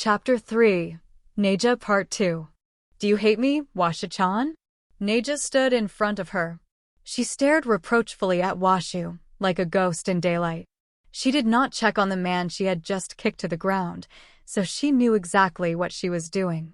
Chapter 3, Neja Part 2. Do you hate me, Washu-chan? Neja stood in front of her. She stared reproachfully at Washu, like a ghost in daylight. She did not check on the man she had just kicked to the ground, so she knew exactly what she was doing.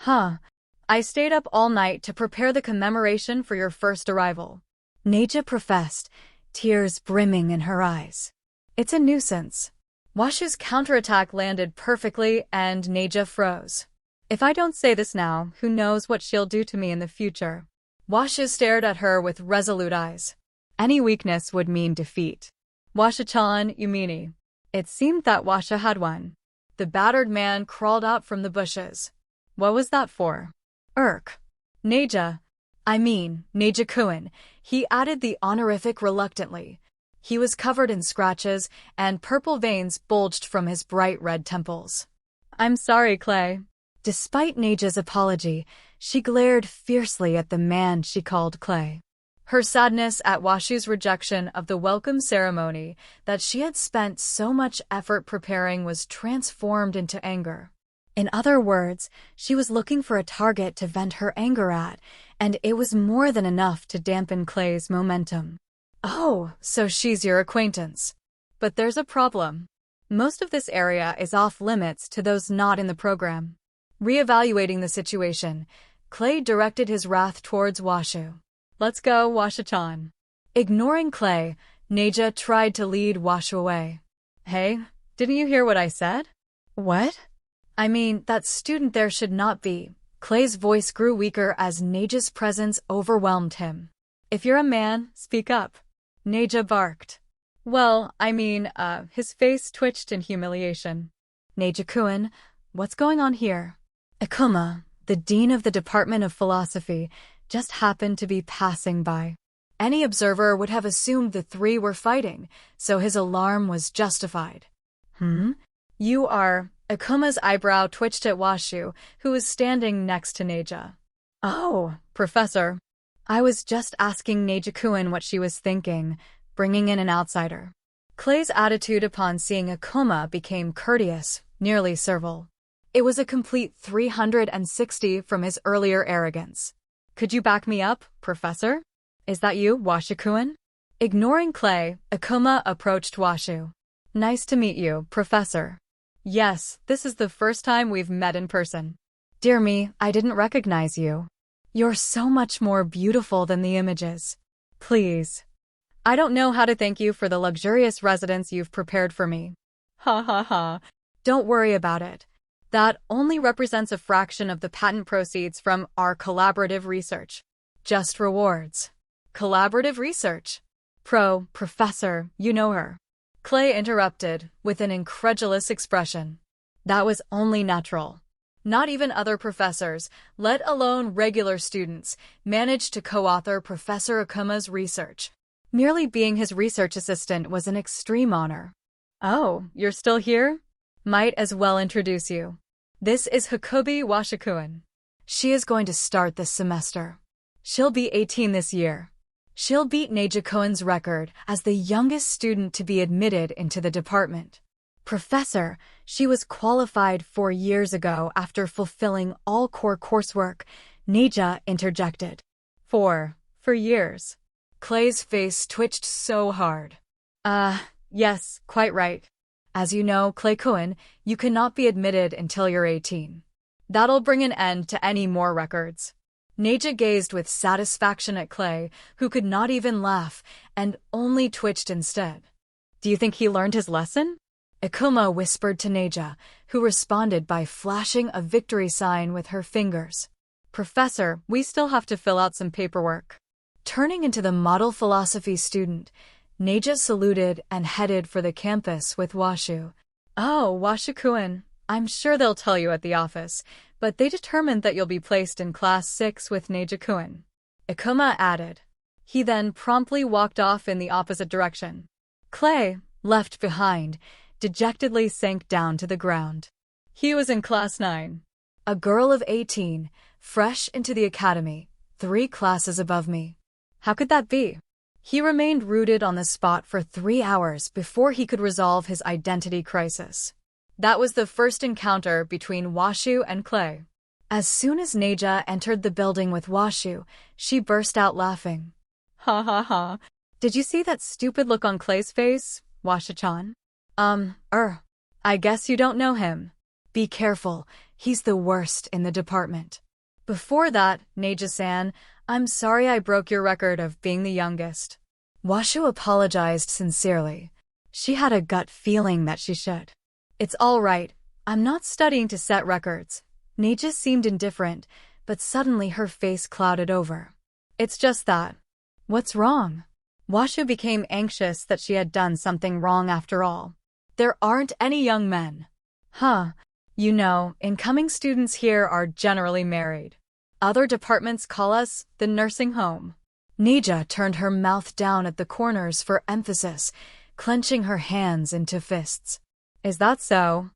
I stayed up all night to prepare the commemoration for your first arrival. Neja professed, tears brimming in her eyes. It's a nuisance. Washu's counterattack landed perfectly and Neja froze. If I don't say this now, who knows what she'll do to me in the future? Washu stared at her with resolute eyes. Any weakness would mean defeat. Washu-chan, you meanie. It seemed that Washu had one. The battered man crawled out from the bushes. What was that for? Neja. Neja-kun. He added the honorific reluctantly. He was covered in scratches, and purple veins bulged from his bright red temples. I'm sorry, Clay. Despite Neja's apology, she glared fiercely at the man she called Clay. Her sadness at Washu's rejection of the welcome ceremony that she had spent so much effort preparing was transformed into anger. In other words, she was looking for a target to vent her anger at, and it was more than enough to dampen Clay's momentum. Oh, so she's your acquaintance. But there's a problem. Most of this area is off-limits to those not in the program. Reevaluating the situation, Clay directed his wrath towards Washu. Let's go, Washu-chan. Ignoring Clay, Neja tried to lead Washu away. Hey, didn't you hear what I said? What? That student there should not be. Clay's voice grew weaker as Neja's presence overwhelmed him. If you're a man, speak up. Neja barked. Well, his face twitched in humiliation. Neja-kun, what's going on here? Akuma, the dean of the Department of Philosophy, just happened to be passing by. Any observer would have assumed the three were fighting, so his alarm was justified. You are... Akuma's eyebrow twitched at Washu, who was standing next to Neja. Oh, Professor. I was just asking Neja-kun what she was thinking, bringing in an outsider. Clay's attitude upon seeing Akuma became courteous, nearly servile. It was a complete 360 from his earlier arrogance. Could you back me up, Professor? Is that you, Washu-kun? Ignoring Clay, Akuma approached Washu. Nice to meet you, Professor. Yes, this is the first time we've met in person. Dear me, I didn't recognize you. You're so much more beautiful than the images. Please. I don't know how to thank you for the luxurious residence you've prepared for me. Ha ha ha. Don't worry about it. That only represents a fraction of the patent proceeds from our collaborative research. Just rewards. Collaborative research. Professor, you know her. Clay interrupted, with an incredulous expression. That was only natural. Not even other professors, let alone regular students, managed to co-author Professor Akuma's research. Merely being his research assistant was an extreme honor. Oh, you're still here? Might as well introduce you. This is Hakubi Washu-kun. She is going to start this semester. She'll be 18 this year. She'll beat Neja-kun's record as the youngest student to be admitted into the department. Professor, she was qualified 4 years ago after fulfilling all core coursework, Neja interjected. 4 years. Clay's face twitched so hard. Yes, quite right. As you know, Clay-kun, you cannot be admitted until you're 18. That'll bring an end to any more records. Neja gazed with satisfaction at Clay, who could not even laugh, and only twitched instead. Do you think he learned his lesson? Akuma whispered to Neja, who responded by flashing a victory sign with her fingers. Professor, we still have to fill out some paperwork. Turning into the model philosophy student, Neja saluted and headed for the campus with Washu. Oh, Washu-kun, I'm sure they'll tell you at the office, but they determined that you'll be placed in Class 6 with Neja-kun. Akuma added. He then promptly walked off in the opposite direction. Clay, left behind, dejectedly sank down to the ground. He was in Class 9. A girl of 18, fresh into the academy, 3 classes above me. How could that be? He remained rooted on the spot for 3 hours before he could resolve his identity crisis. That was the first encounter between Washu and Clay. As soon as Neja entered the building with Washu, she burst out laughing. Ha ha ha. Did you see that stupid look on Clay's face, Washa-chan? I guess you don't know him. Be careful, he's the worst in the department. Before that, Neja-san, I'm sorry I broke your record of being the youngest. Washu apologized sincerely. She had a gut feeling that she should. It's all right, I'm not studying to set records. Neja seemed indifferent, but suddenly her face clouded over. It's just that. What's wrong? Washu became anxious that she had done something wrong after all. There aren't any young men. Huh. You know, incoming students here are generally married. Other departments call us the nursing home. Neja turned her mouth down at the corners for emphasis, clenching her hands into fists. Is that so?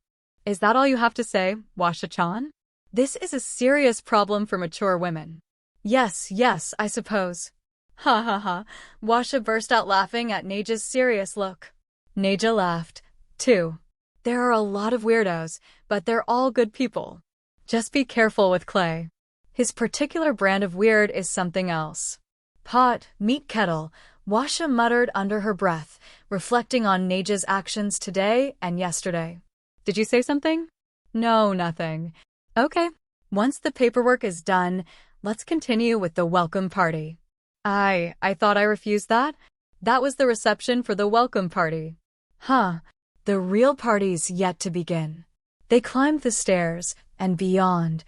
Is that all you have to say, Washa-chan? This is a serious problem for mature women. Yes, I suppose. Ha ha ha. Washa burst out laughing at Neja's serious look. Neja laughed, too. There are a lot of weirdos, but they're all good people. Just be careful with Clay. His particular brand of weird is something else. Pot, meat kettle, Washa muttered under her breath, reflecting on Neja's actions today and yesterday. Did you say something? No, nothing. Okay. Once the paperwork is done, let's continue with the welcome party. I thought I refused that? That was the reception for the welcome party. Huh. The real party's yet to begin. They climbed the stairs, and beyond,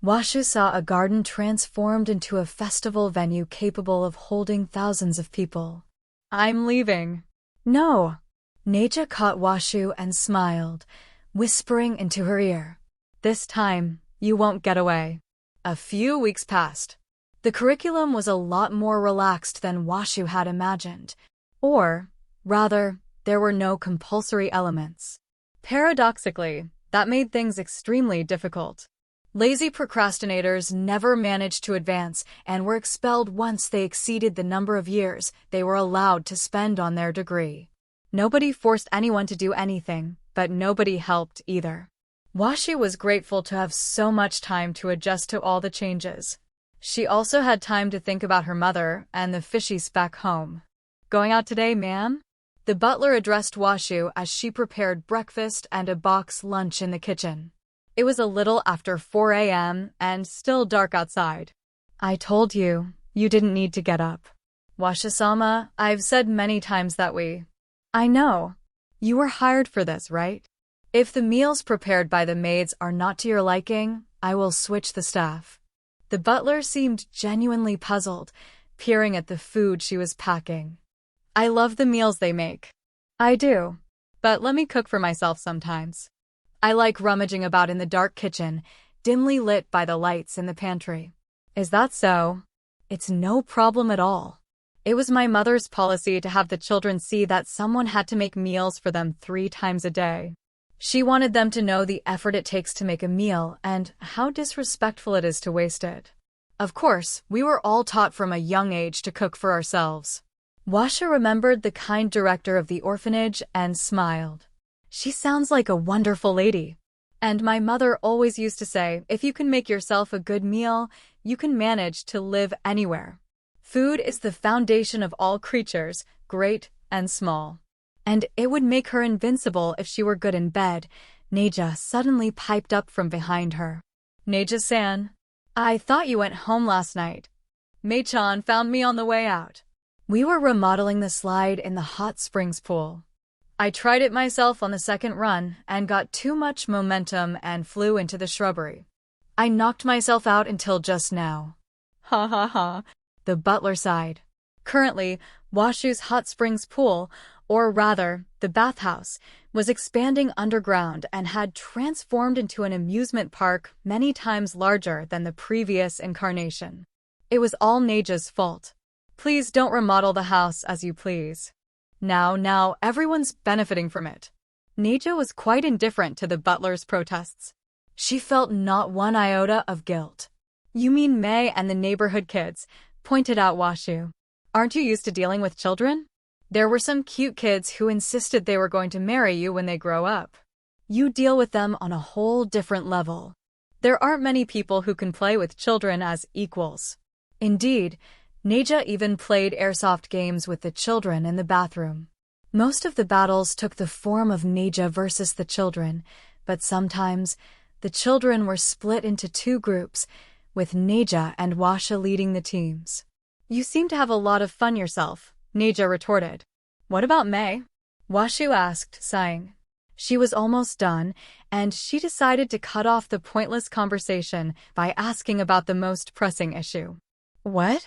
Washu saw a garden transformed into a festival venue capable of holding thousands of people. I'm leaving. No. Neja caught Washu and smiled, whispering into her ear. This time, you won't get away. A few weeks passed. The curriculum was a lot more relaxed than Washu had imagined. Or, rather, there were no compulsory elements. Paradoxically, that made things extremely difficult. Lazy procrastinators never managed to advance and were expelled once they exceeded the number of years they were allowed to spend on their degree. Nobody forced anyone to do anything, but nobody helped either. Washu was grateful to have so much time to adjust to all the changes. She also had time to think about her mother and the fishies back home. Going out today, ma'am? The butler addressed Washu as she prepared breakfast and a box lunch in the kitchen. It was a little after 4 a.m. and still dark outside. I told you, you didn't need to get up. Washa-sama, I've said many times that I know. You were hired for this, right? If the meals prepared by the maids are not to your liking, I will switch the staff. The butler seemed genuinely puzzled, peering at the food she was packing. I love the meals they make. I do. But let me cook for myself sometimes. I like rummaging about in the dark kitchen, dimly lit by the lights in the pantry. Is that so? It's no problem at all. It was my mother's policy to have the children see that someone had to make meals for them 3 times a day. She wanted them to know the effort it takes to make a meal and how disrespectful it is to waste it. Of course, we were all taught from a young age to cook for ourselves. Washa remembered the kind director of the orphanage and smiled. She sounds like a wonderful lady. And my mother always used to say, if you can make yourself a good meal, you can manage to live anywhere. Food is the foundation of all creatures, great and small. And it would make her invincible if she were good in bed. Neja suddenly piped up from behind her. Neja-san, I thought you went home last night. Mei-chan found me on the way out. We were remodeling the slide in the hot springs pool. I tried it myself on the second run and got too much momentum and flew into the shrubbery. I knocked myself out until just now. Ha ha ha. The butler sighed. Currently, Washu's hot springs pool, or rather, the bathhouse, was expanding underground and had transformed into an amusement park many times larger than the previous incarnation. It was all Neja's fault. Please don't remodel the house as you please. Now, everyone's benefiting from it. Neja was quite indifferent to the butler's protests. She felt not one iota of guilt. You mean May and the neighborhood kids, pointed out Washu. Aren't you used to dealing with children? There were some cute kids who insisted they were going to marry you when they grow up. You deal with them on a whole different level. There aren't many people who can play with children as equals. Indeed, Neja even played airsoft games with the children in the bathroom. Most of the battles took the form of Neja versus the children, but sometimes the children were split into two groups, with Neja and Washa leading the teams. You seem to have a lot of fun yourself, Neja retorted. What about May? Washu asked, sighing. She was almost done, and she decided to cut off the pointless conversation by asking about the most pressing issue. What?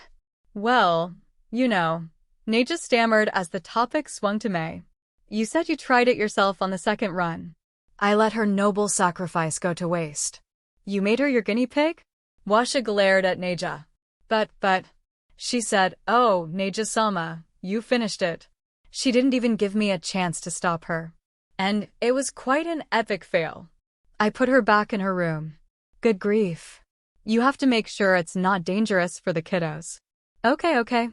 Well, you know, Neja stammered as the topic swung to May. You said you tried it yourself on the second run. I let her noble sacrifice go to waste. You made her your guinea pig? Washa glared at Neja. But, she said, oh, Neja-sama, you finished it. She didn't even give me a chance to stop her. And it was quite an epic fail. I put her back in her room. Good grief. You have to make sure it's not dangerous for the kiddos. Okay.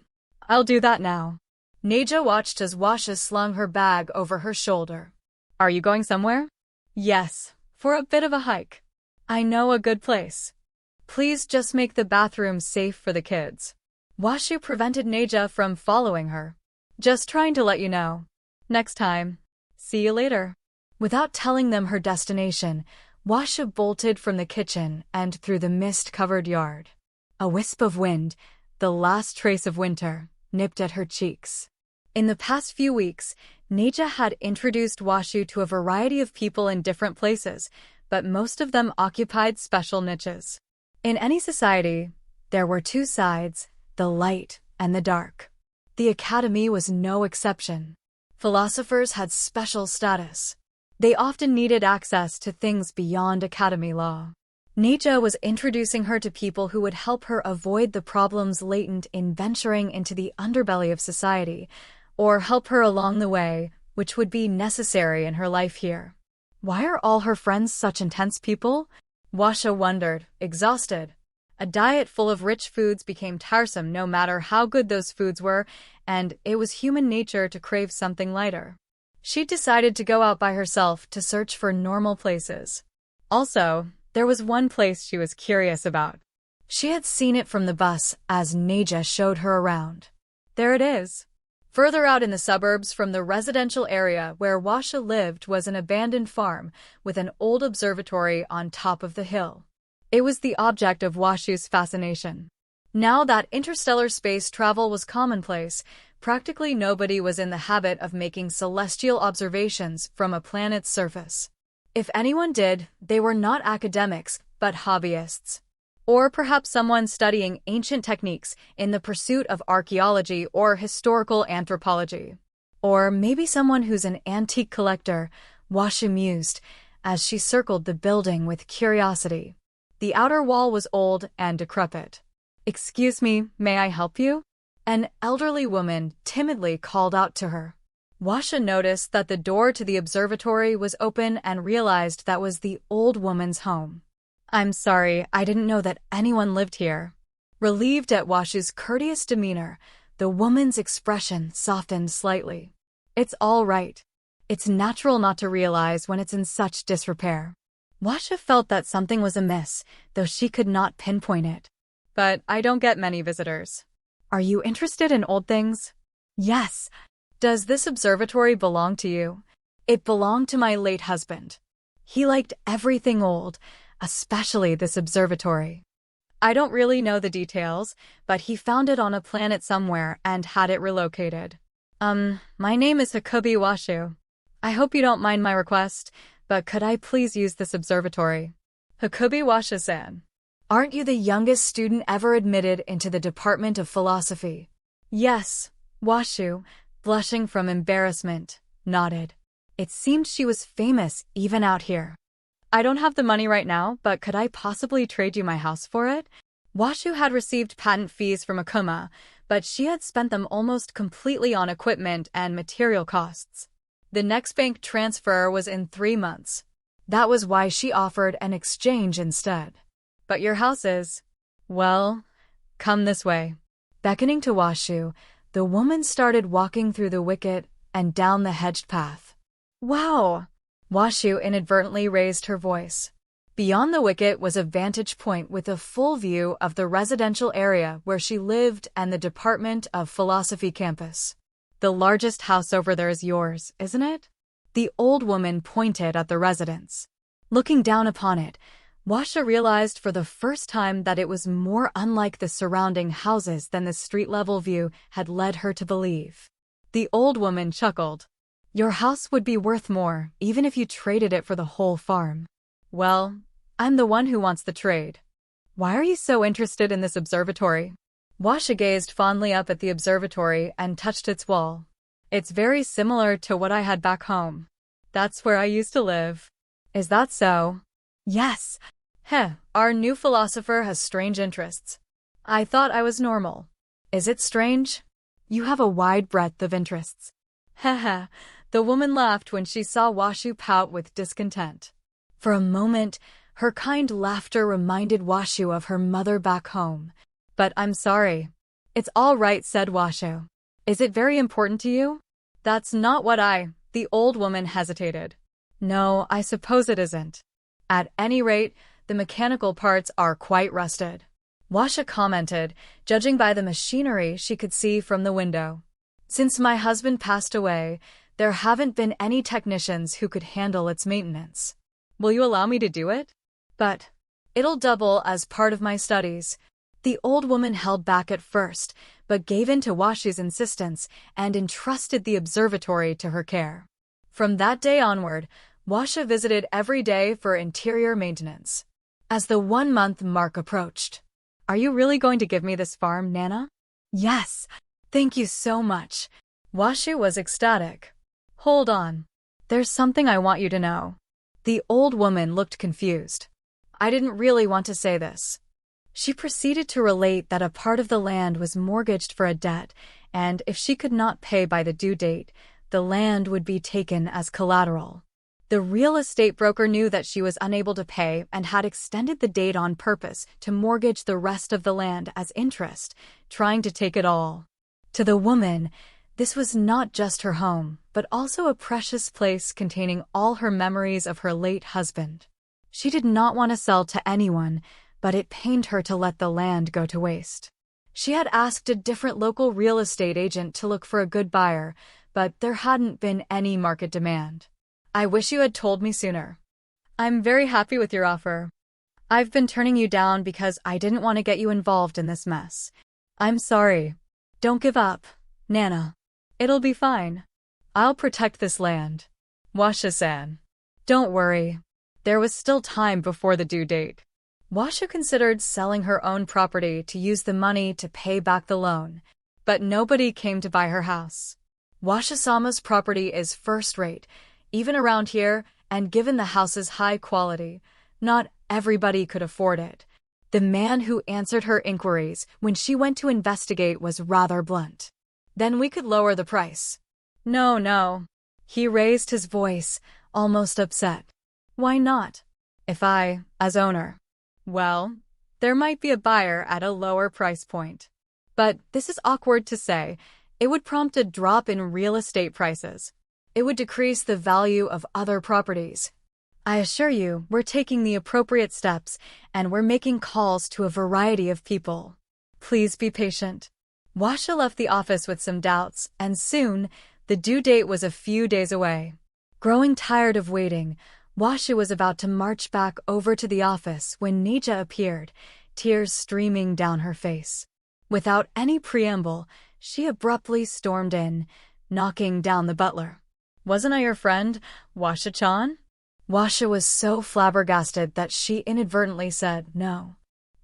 I'll do that now. Neja watched as Washa slung her bag over her shoulder. Are you going somewhere? Yes, for a bit of a hike. I know a good place. Please just make the bathroom safe for the kids. Washu prevented Neja from following her. Just trying to let you know. Next time. See you later. Without telling them her destination, Washa bolted from the kitchen and through the mist-covered yard. A wisp of wind, the last trace of winter, nipped at her cheeks. In the past few weeks, Neja had introduced Washu to a variety of people in different places, but most of them occupied special niches. In any society, there were two sides, the light and the dark. The academy was no exception. Philosophers had special status. They often needed access to things beyond academy law. Neja was introducing her to people who would help her avoid the problems latent in venturing into the underbelly of society, or help her along the way, which would be necessary in her life here. Why are all her friends such intense people? Washa wondered, exhausted. A diet full of rich foods became tiresome no matter how good those foods were, and it was human nature to crave something lighter. She decided to go out by herself to search for normal places. Also, there was one place she was curious about. She had seen it from the bus as Neja showed her around. There it is. Further out in the suburbs from the residential area where Washa lived was an abandoned farm with an old observatory on top of the hill. It was the object of Washu's fascination. Now that interstellar space travel was commonplace, practically nobody was in the habit of making celestial observations from a planet's surface. If anyone did, they were not academics, but hobbyists. Or perhaps someone studying ancient techniques in the pursuit of archaeology or historical anthropology. Or maybe someone who's an antique collector, Washu mused, as she circled the building with curiosity. The outer wall was old and decrepit. Excuse me, may I help you? An elderly woman timidly called out to her. Washa noticed that the door to the observatory was open and realized that was the old woman's home. I'm sorry, I didn't know that anyone lived here. Relieved at Washu's courteous demeanor, the woman's expression softened slightly. It's all right. It's natural not to realize when it's in such disrepair. Washa felt that something was amiss, though she could not pinpoint it. But I don't get many visitors. Are you interested in old things? Yes. Does this observatory belong to you? It belonged to my late husband. He liked everything old, especially this observatory. I don't really know the details, but he found it on a planet somewhere and had it relocated. My name is Hakubi Washu. I hope you don't mind my request, but could I please use this observatory? Hakubi Washu-san. Aren't you the youngest student ever admitted into the Department of Philosophy? Yes, Washu, blushing from embarrassment, nodded. It seemed she was famous even out here. I don't have the money right now, but could I possibly trade you my house for it? Washu had received patent fees from Akuma, but she had spent them almost completely on equipment and material costs. The next bank transfer was in 3 months. That was why she offered an exchange instead. But your house is, well, come this way. Beckoning to Washu, the woman started walking through the wicket and down the hedged path. Wow! Washu inadvertently raised her voice. Beyond the wicket was a vantage point with a full view of the residential area where she lived and the Department of Philosophy campus. The largest house over there is yours, isn't it? The old woman pointed at the residence. Looking down upon it, Washa realized for the first time that it was more unlike the surrounding houses than the street-level view had led her to believe. The old woman chuckled. Your house would be worth more, even if you traded it for the whole farm. Well, I'm the one who wants the trade. Why are you so interested in this observatory? Washa gazed fondly up at the observatory and touched its wall. It's very similar to what I had back home. That's where I used to live. Is that so? Yes. Our new philosopher has strange interests. I thought I was normal. Is it strange? You have a wide breadth of interests. The woman laughed when she saw Washu pout with discontent. For a moment, her kind laughter reminded Washu of her mother back home. But I'm sorry. It's all right, said Washu. Is it very important to you? That's not what The old woman hesitated. No, I suppose it isn't. At any rate, the mechanical parts are quite rusted. Washa commented, judging by the machinery she could see from the window. Since my husband passed away, there haven't been any technicians who could handle its maintenance. Will you allow me to do it? But it'll double as part of my studies. The old woman held back at first, but gave in to Washu's insistence and entrusted the observatory to her care. From that day onward, Washa visited every day for interior maintenance. As the 1-month mark approached, Are you really going to give me this farm, Nana? Yes. Thank you so much. Washu was ecstatic. Hold on. There's something I want you to know. The old woman looked confused. I didn't really want to say this. She proceeded to relate that a part of the land was mortgaged for a debt, and if she could not pay by the due date, the land would be taken as collateral. The real estate broker knew that she was unable to pay and had extended the date on purpose to mortgage the rest of the land as interest, trying to take it all. To the woman, this was not just her home, but also a precious place containing all her memories of her late husband. She did not want to sell to anyone, but it pained her to let the land go to waste. She had asked a different local real estate agent to look for a good buyer, but there hadn't been any market demand. I wish you had told me sooner. I'm very happy with your offer. I've been turning you down because I didn't want to get you involved in this mess. I'm sorry. Don't give up, Nana. It'll be fine. I'll protect this land. Washa-san. Don't worry. There was still time before the due date. Washa considered selling her own property to use the money to pay back the loan, but nobody came to buy her house. Washa-sama's property is first-rate, even around here, and given the house's high quality, not everybody could afford it. The man who answered her inquiries when she went to investigate was rather blunt. Then we could lower the price. No. He raised his voice, almost upset. Why not? If I, as owner. Well, there might be a buyer at a lower price point. But this is awkward to say. It would prompt a drop in real estate prices. It would decrease the value of other properties. I assure you, we're taking the appropriate steps, and we're making calls to a variety of people. Please be patient. Washa left the office with some doubts, and soon, the due date was a few days away. Growing tired of waiting, Washa was about to march back over to the office when Neja appeared, tears streaming down her face. Without any preamble, she abruptly stormed in, knocking down the butler. Wasn't I your friend, Washa-chan? Washa was so flabbergasted that she inadvertently said no.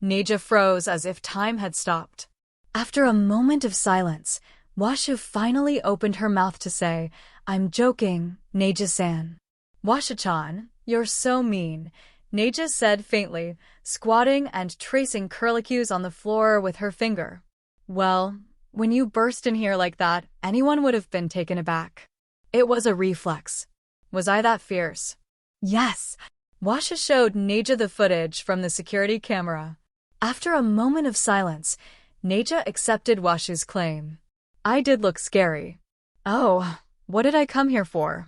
Neja froze as if time had stopped. After a moment of silence, Washa finally opened her mouth to say, I'm joking, Neja-san. Washa-chan, you're so mean, Neja said faintly, squatting and tracing curlicues on the floor with her finger. Well, when you burst in here like that, anyone would have been taken aback. It was a reflex. Was I that fierce? Yes. Washa showed Neja the footage from the security camera. After a moment of silence, Neja accepted Washu's claim. I did look scary. Oh, what did I come here for?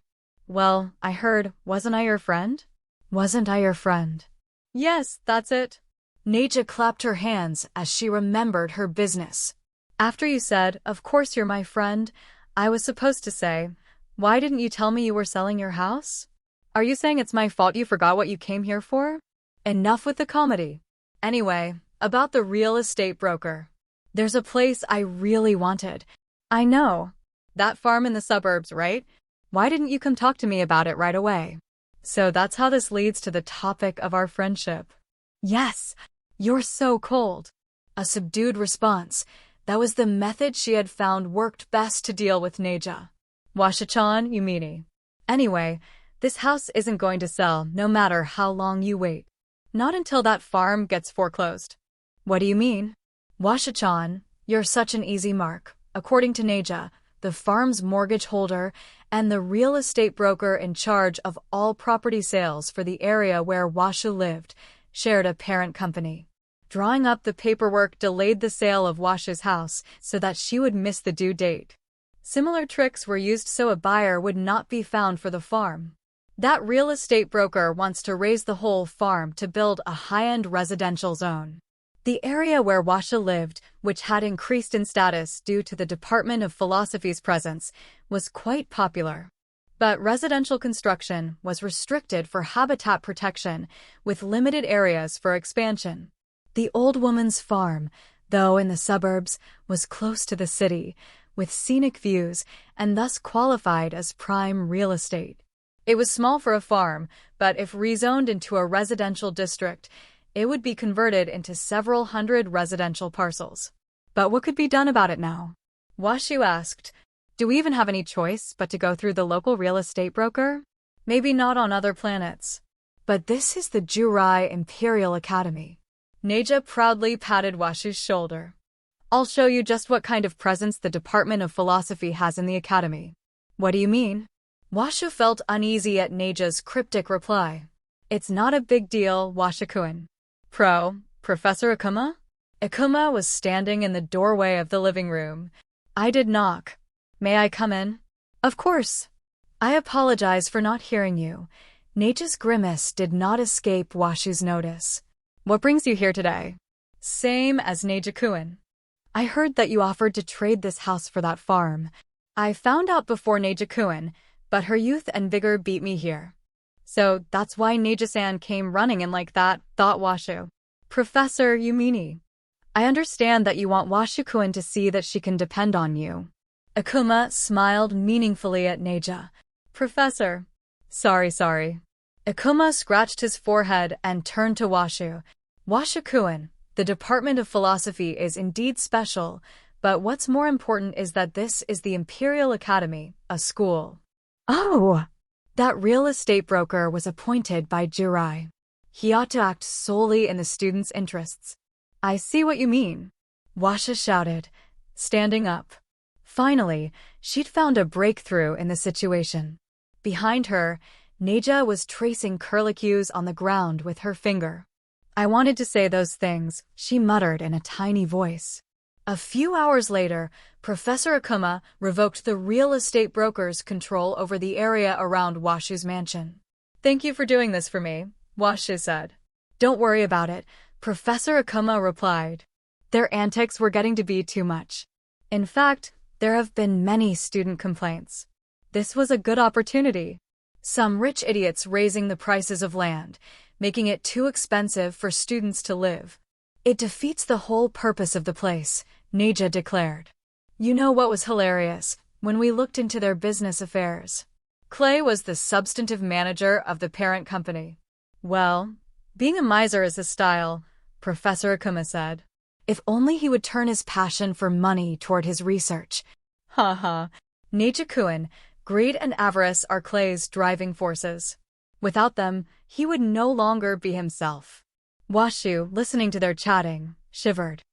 Well, I heard, wasn't I your friend? Wasn't I your friend? Yes, that's it. Neja clapped her hands as she remembered her business. After you said, of course you're my friend, I was supposed to say, why didn't you tell me you were selling your house? Are you saying it's my fault you forgot what you came here for? Enough with the comedy. Anyway, about the real estate broker. There's a place I really wanted. I know. That farm in the suburbs, right? Why didn't you come talk to me about it right away? So that's how this leads to the topic of our friendship. Yes, you're so cold. A subdued response. That was the method she had found worked best to deal with Neja. Washa-chan, you meanie. Anyway, this house isn't going to sell no matter how long you wait. Not until that farm gets foreclosed. What do you mean? Washa-chan, you're such an easy mark. According to Neja, the farm's mortgage holder and the real estate broker in charge of all property sales for the area where Washu lived shared a parent company. Drawing up the paperwork delayed the sale of Washu's house so that she would miss the due date. Similar tricks were used so a buyer would not be found for the farm. That real estate broker wants to raise the whole farm to build a high-end residential zone. The area where Washa lived, which had increased in status due to the Department of Philosophy's presence, was quite popular. But residential construction was restricted for habitat protection, with limited areas for expansion. The old woman's farm, though in the suburbs, was close to the city, with scenic views, and thus qualified as prime real estate. It was small for a farm, but if rezoned into a residential district, it would be converted into several hundred residential parcels. But what could be done about it now? Washu asked, do we even have any choice but to go through the local real estate broker? Maybe not on other planets. But this is the Jurai Imperial Academy. Neja proudly patted Washu's shoulder. I'll show you just what kind of presence the Department of Philosophy has in the academy. What do you mean? Washu felt uneasy at Neja's cryptic reply. It's not a big deal, Washa-kun. Professor Akuma? Akuma was standing in the doorway of the living room. I did knock. May I come in? Of course. I apologize for not hearing you. Neja's grimace did not escape Washu's notice. What brings you here today? Same as Neja-kun. I heard that you offered to trade this house for that farm. I found out before Neja-kun, but her youth and vigor beat me here. So that's why Neja-san came running in like that, thought Washu. Professor Yumini. I understand that you want Washu-kun to see that she can depend on you. Akuma smiled meaningfully at Neja. Professor. Sorry. Akuma scratched his forehead and turned to Washu. Washu-kun, the Department of Philosophy is indeed special, but what's more important is that this is the Imperial Academy, a school. Oh! That real estate broker was appointed by Jurai. He ought to act solely in the students' interests. I see what you mean. Washa shouted, standing up. Finally, she'd found a breakthrough in the situation. Behind her, Neja was tracing curlicues on the ground with her finger. I wanted to say those things, she muttered in a tiny voice. A few hours later, Professor Akuma revoked the real estate broker's control over the area around Washu's mansion. Thank you for doing this for me, Washu said. Don't worry about it, Professor Akuma replied. Their antics were getting to be too much. In fact, there have been many student complaints. This was a good opportunity. Some rich idiots raising the prices of land, making it too expensive for students to live. It defeats the whole purpose of the place, Neja declared. You know what was hilarious? When we looked into their business affairs. Clay was the substantive manager of the parent company. Well, being a miser is his style, Professor Akuma said. If only he would turn his passion for money toward his research. Neja-kun, greed and avarice are Clay's driving forces. Without them, he would no longer be himself. Washu, listening to their chatting, shivered.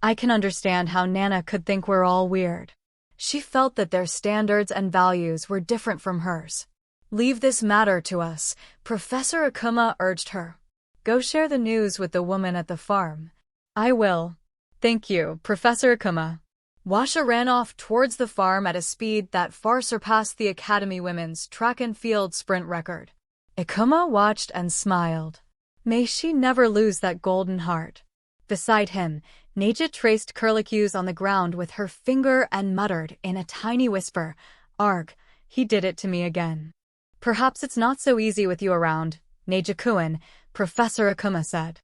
I can understand how Nana could think we're all weird. She felt that their standards and values were different from hers. Leave this matter to us, Professor Akuma urged her. Go share the news with the woman at the farm. I will. Thank you, Professor Akuma. Washa ran off towards the farm at a speed that far surpassed the Academy women's track and field sprint record. Ikuma watched and smiled. May she never lose that golden heart. Beside him, Neja traced curlicues on the ground with her finger and muttered in a tiny whisper, "Arg, he did it to me again." "Perhaps it's not so easy with you around, Neja-kun," Professor Ikuma said.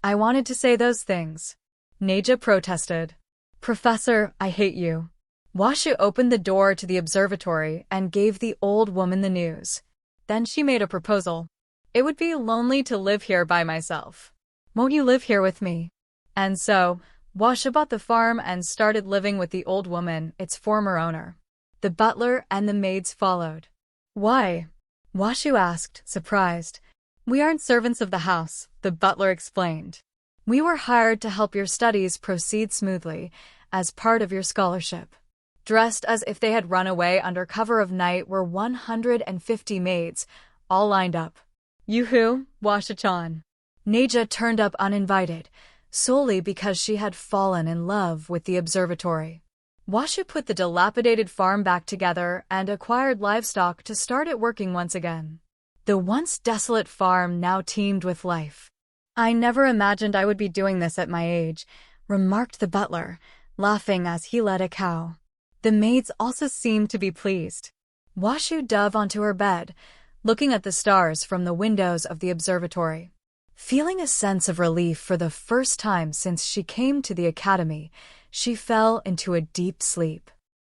"I wanted to say those things." Neja protested. "Professor, I hate you." Washu opened the door to the observatory and gave the old woman the news. Then she made a proposal. "It would be lonely to live here by myself. Won't you live here with me?" And so, Washu bought the farm and started living with the old woman, its former owner. The butler and the maids followed. "Why?" Washu asked, surprised. "We aren't servants of the house," the butler explained. "We were hired to help your studies proceed smoothly, as part of your scholarship." Dressed as if they had run away under cover of night were 150 maids, all lined up. "Yoo-hoo, Washa-chan." Neja turned up uninvited, solely because she had fallen in love with the observatory. Washu put the dilapidated farm back together and acquired livestock to start it working once again. The once desolate farm now teemed with life. "I never imagined I would be doing this at my age," remarked the butler, laughing as he led a cow. The maids also seemed to be pleased. Washu dove onto her bed, looking at the stars from the windows of the observatory. Feeling a sense of relief for the first time since she came to the academy, she fell into a deep sleep.